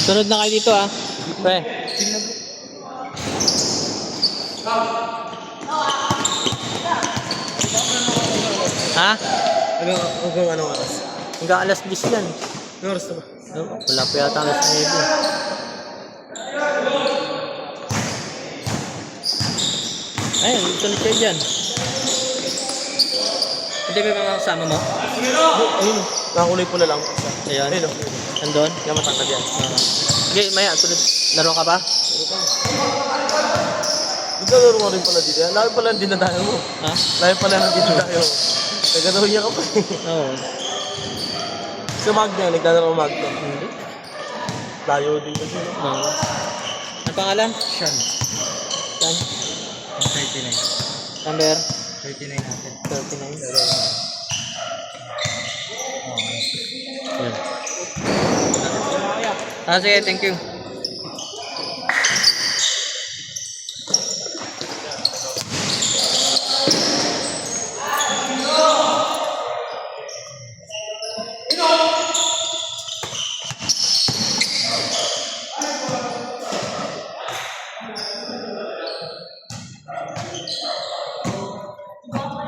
Sunod na kayo dito ah. Pre. Ha? Hanggang anong oras? Hanggang alas 10 yan. Anong oras na ba? Wala pa yata alas 9. Ayun, sunod kayo dyan. Hindi ba mga kasama mo? Ayun, nakakulay pula lang. Ayan. Ayun, Nandun? yung matangkad yan. Okay, maya, sunod. Laro ka ba? Naglalaro mo rin pala dito. Lagi pala ang dinadayo mo. Ha? Lagi pala ang dinadayo mo. Nagkadahuya ka pa. Oo. Sa Magna, naglalaro Magna. Hindi. Layo din kasi. No? Oo. Ano pangalan? Sean. Saan? 39. Number? 39 natin. 39. Yan. Ah, sige, thank you.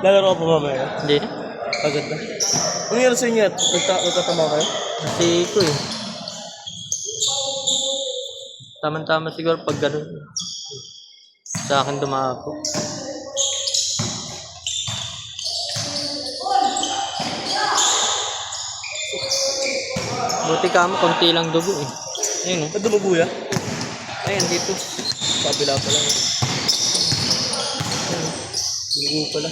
Lalaro ka pa mamaya? Hindi. Agad na. Ano nangyari sa inyo? Nagtatama kayo? Kasi ko eh. Tama-tama siguro pag gano'n. Sa akin dumako. Buti ka mo, konti lang dugo eh. Ayun oh. Ba't dumabuya? Ayun, dito. Kabila pala. Dugo pala.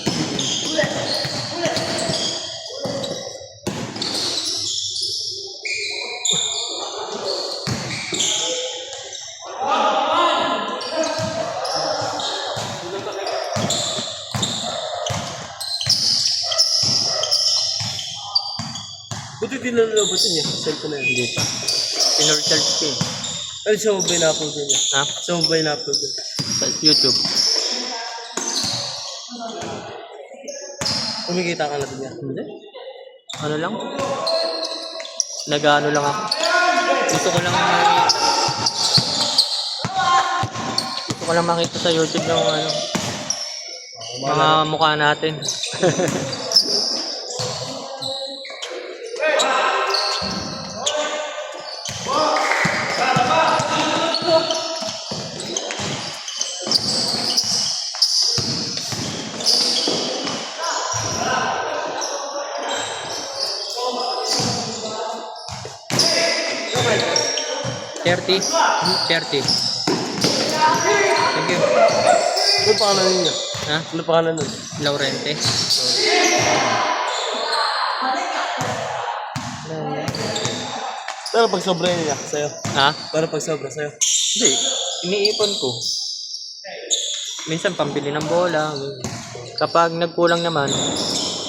Buti dinalabasin niya. Cellphone na yun. Hindi pa. Pinorcharge ko eh. Ano siya mobile na-upload niya? Ha? Sa mobile na-upload niya. Sa YouTube. Kumikita ka na din niya. Hindi. Ano lang? Nag-ano lang ako. Gusto ko lang makita sa YouTube ng ano, mga mukha natin. $30. Thank you. Ano pangalan niya? Ha? Ano pangalan nun? Laurente. Pero pag sobra niya sa'yo. Ha? Pero pag sobra sa'yo. Hindi. Iniipon ko. Minsan pambili ng bola. Kapag nagkulang naman,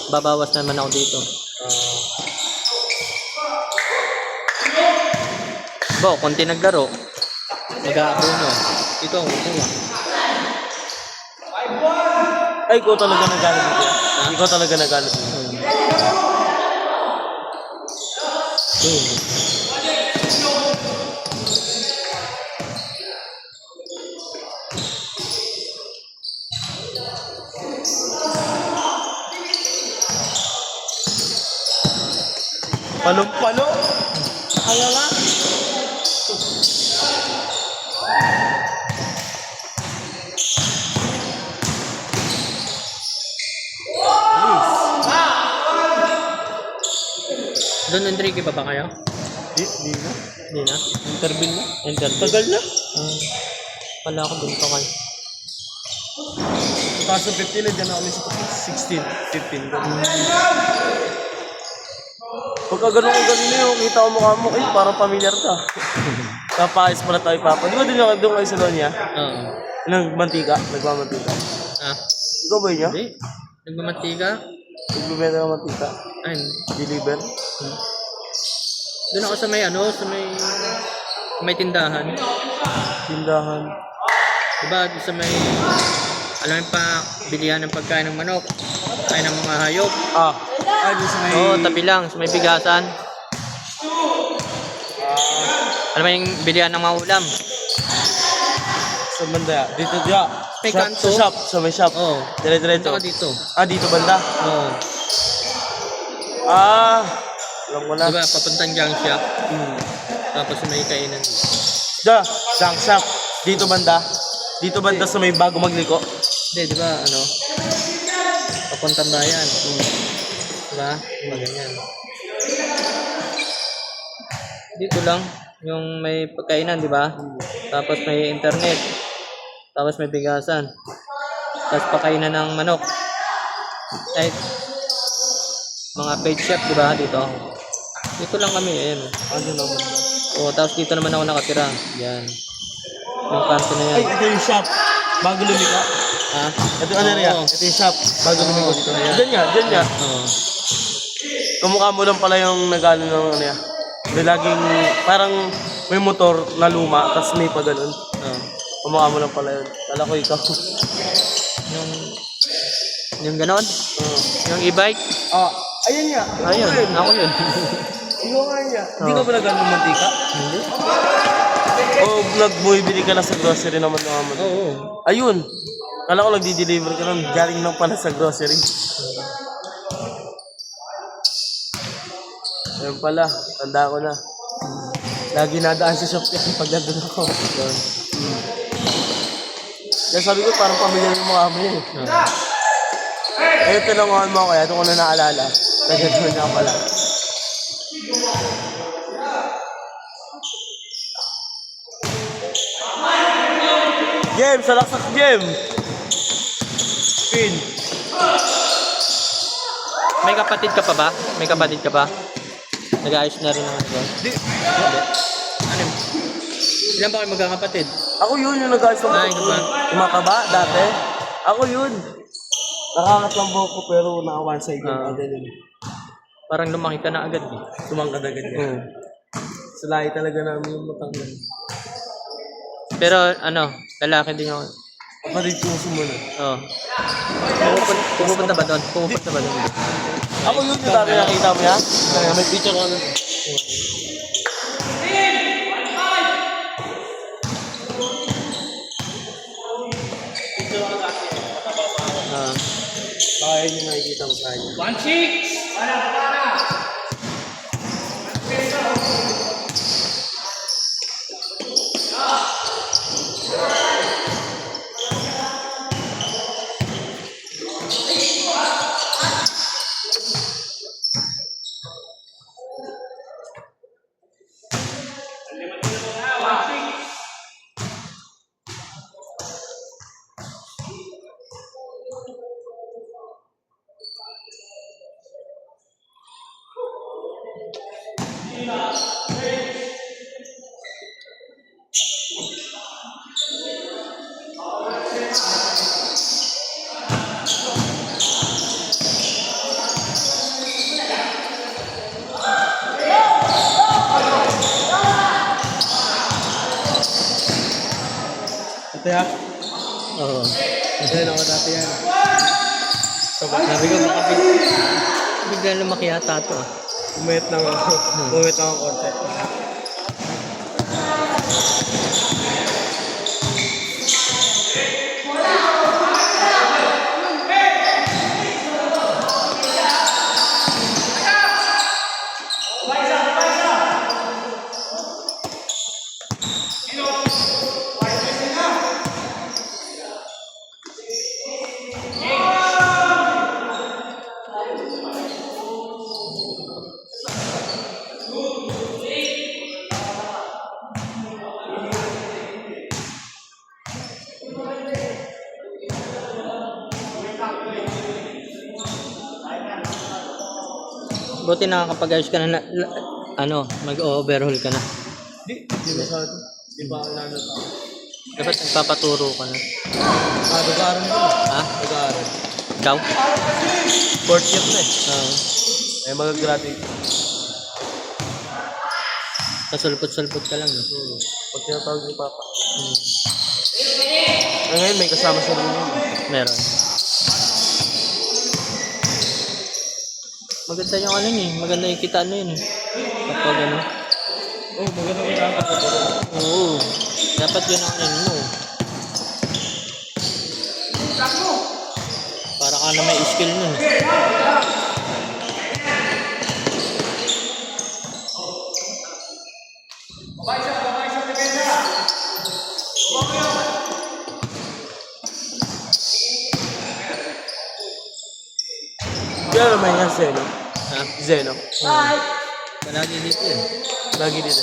babawas naman ako dito. Bo, konti naglaro. Mag-aabono. Ito, kukuha. Ay, ikaw talaga nagalit dito. Ikaw talaga nagalit dito. Palong-palo? Alala? Don Enrique ba kayo? Di na. Hindi na. Interview na. Interview. Tagal na. Wala ako dun pa kayo. 2015 na dyan ako sa 16, 15. Pagka ganun ko ganun yung kita ko mukha mo, eh, parang familiar ka. Kapayos pala tayo, Papa. Di ba din yung doon kayo sa doon niya? Oo. Nagmantika? Nagmamantika? Ah, Ikaw ba yun niya? hindi. Nagmamantika. Nagbibenta ng mantika? Ay, Deliver? doon ako sa may ano, sa may tindahan. Tindahan? Diba, sa may, alam mo pa, bilihan ng pagkain ng manok, pagkain ng mga hayop. Doon sa may... Oo, tabi lang, sa may bigasan. Alam mo yung bilihan ng mga ulam? Sa banda, dito diya. May kanto. Sa shop, sa may shop. Oo. Dire-diretso. Punta ka dito. Dito banda. Oo. Alam ko na. Diba, papuntang junk shop. Hmm. Tapos may kainan dito. Junk shop. Dito banda. Dito banda sa may bago magliko. Hindi, diba, ano? Papuntang bayan. Diba? Diba, ganyan. Dito lang, yung may pagkainan, diba? Tapos may internet. Tapos may bigasan. Tapos pakainan ng manok. Kahit mga page shop, diba? Dito. Dito lang kami, ayan. Ano naman? Tapos dito naman ako nakatira. Yan. Yung kanto na yan. Ay, ito yung shop. Bago lumiko. Ha? Ito ano rin yan? Oo. Ito yung shop. Bago lumiko dito. Ayan. Diyan nga. Oo. Kamukha mo lang pala yung nag-ano ng ano yan. May laging parang may motor na luma, tapos may pa ganun. Oo. Kamukha mo lang pala yun. Kala ko ikaw. Yung ganon? Yung e-bike? Ayan nga. Ayun, ako yun. Ikaw nga niya. Hindi ka ba nag-ano ng mantika? Hindi? O nagbumibili ka na sa grocery naman ng mga mantika? Oo. Ayun. Kala ko nagdi-deliver ka nun. Galing lang pala sa grocery. Ayun pala. Tanda ko na. Lagi nadaan sa shop yan pag nandun ako. Doon. Kaya sabi ko parang pamilya ng mga amin eh. Ayun, tinangungan mo kaya. Ito ko na naalala. Kaya doon niya pala. Game! Salaksak game! Spin! May kapatid ka pa ba? May kapatid ka pa? Nag-ayos na rin naman doon. Di, Ano? Ilan ba kayo magkakapatid? ako yun yung nag-ayos ng ikaw ba? Yung mga taba dati. Ako yun. Nakakatlambo ko pero naka-one side yung agad yun. Parang lumaki ka na agad eh. Tumangkad agad yan. Sa lahi talaga namin yung matanggal. Pero ano, lalaki din ako. Kapatid ko sumunod. Oo. Pumupunta ba doon? Pumupunta ba doon? Ako yun yung dati nakita mo yan. May picture ko. Baka yun yung nakikita mo sa akin. Ito ya? Oo. Ayun ako dati yan. Sabi ko, baka bigla lumaki yata ito ah. Umayat lang ako. Umayat lang ako konti. Buti nakakapag-ayos ka na, mag-overhaul ka na. Di masyado. Di ba ako nanalo? Dapat nagpapaturo ka na. Nag-aaral ko. Ha? Nag-aaral. Ikaw? Fourth year na eh. Oo. Ay mag-graduate. Kasulpot-sulpot ka lang. No? Pag tinatawag ni Papa. Ngayon may kasama sa rin yun. Meron. Maganda yung ano yun eh. Maganda yung kita ano yun eh. Kapag ano. Oh, maganda ko lang ako. Oo. Dapat yun ang ano mo. Para ka na may skill nun. Kaya naman yan, Zeno. Ha? Zeno. Palagi dito yun. Lagi dito.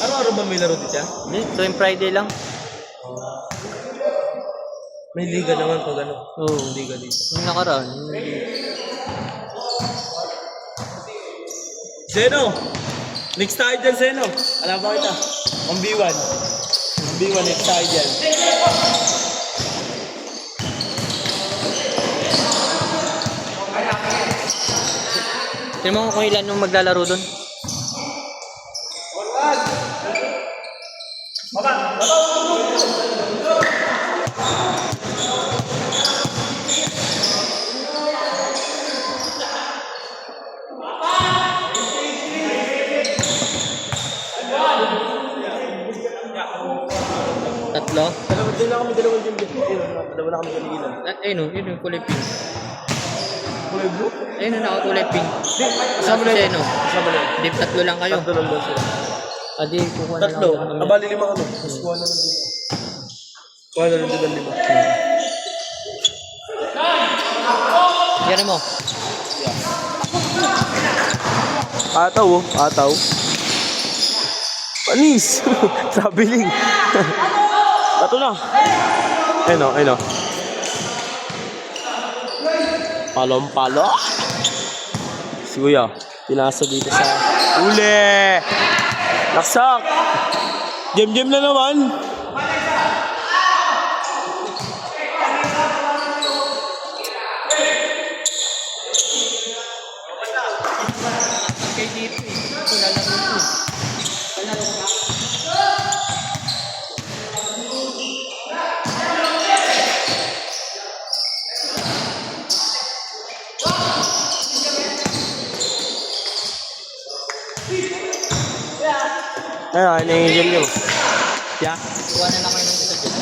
Araw-araw ba may laro dito siya? Hindi, tuwing Friday lang. May liga naman pag ano. Oo. Liga dito. Yung nakaraan. Zeno! Next tayo dyan, Zeno. Alam ba kita? Ang B1. Ang B1, next tayo dyan. Tignan mo kung ilan yung maglalaro doon. Tatlo? Dalawang gym. Dalawa na kami kanina. At ayun, yun yung kulay pink. Kulay blue? Ayun na nakakulay pink. Kasama na yun. Seno. Kasama na yun. Di, tatlo lang kayo. Tatlo lang daw sila. Adi, kukuha na Tatlo. lang kami. Abali 5 kami. Tapos kuha na lang din. Kuha na lang din ng 5. Yan mo. Ataw oh. Ataw. Panis! Traveling. Tato na. Ayun o, ayun o. Palong-palo. Si Kuya, pinasa dito sa uli. Naksak. Jem-jem na naman. Kay dito eh. Lalaro ko. Lalaro ka. Ayun, nangingil nyo. Yeah. Kuha na lang kayo ng isa dyan.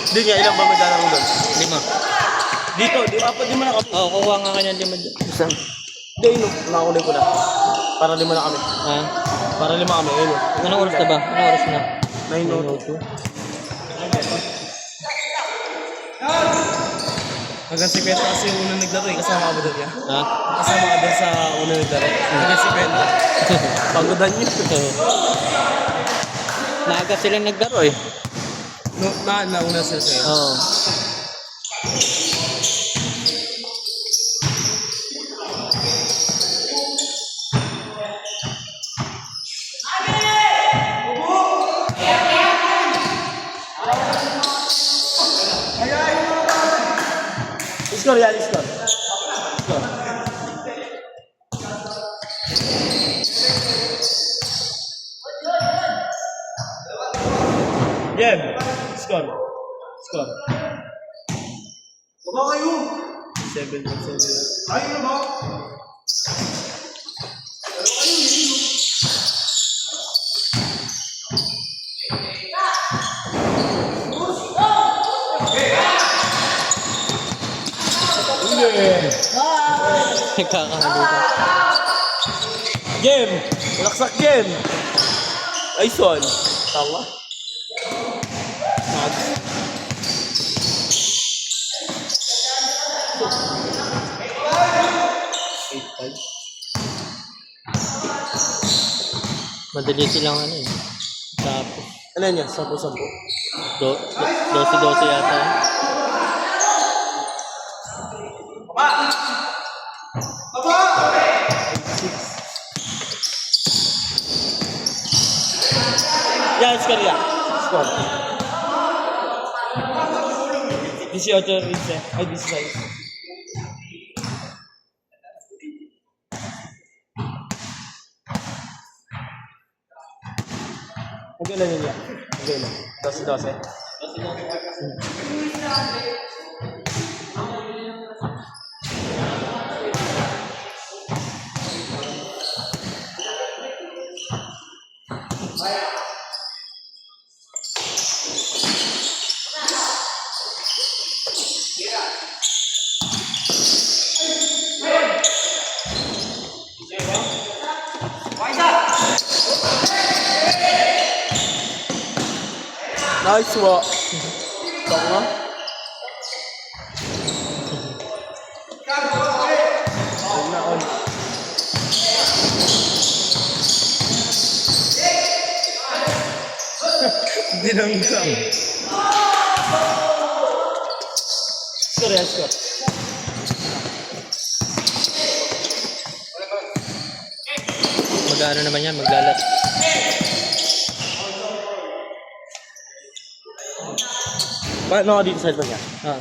Hindi nga, ilang ba maglalaro doon? 5. Dito, di mo na kami. Oo, kukuha nga kayo ng 5 dyan. Isang. Hindi, no. Nakakulay ko na. Para 5 na kami. Ha? Para 5 kami, ayun o. Anong oras na ba? Anong oras na? 9:02. Hanggang si Pedro kasi yung unang naglaro eh. Kasama ka ba doon yan? Ha? Kasama ka doon sa unang naglaro. Hanggang si Pedro. Pagodan yun. Maaga silang naglaro eh. No, nauna sila sa'yo. Oo. Score yan, score. Game. Score. Score. Baba kayo. 7-7. Ayun na ba? Nagkakahalita. Game. Laksak game. Ay, son. Tawa. Madali silang ano eh. Tapos, Ano yan? 10-10. 12 yata eh. Yan, score yan. Score. 18, 15. Ay, 16. Okay lang yun yan. Okay lang. 12. Nice wa. Tama. On. Dinanggang. Score. Mag-ano naman yan, maglalat. Paano ka dito sa niya? Ah.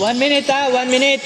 1 minute ha, 1 minute.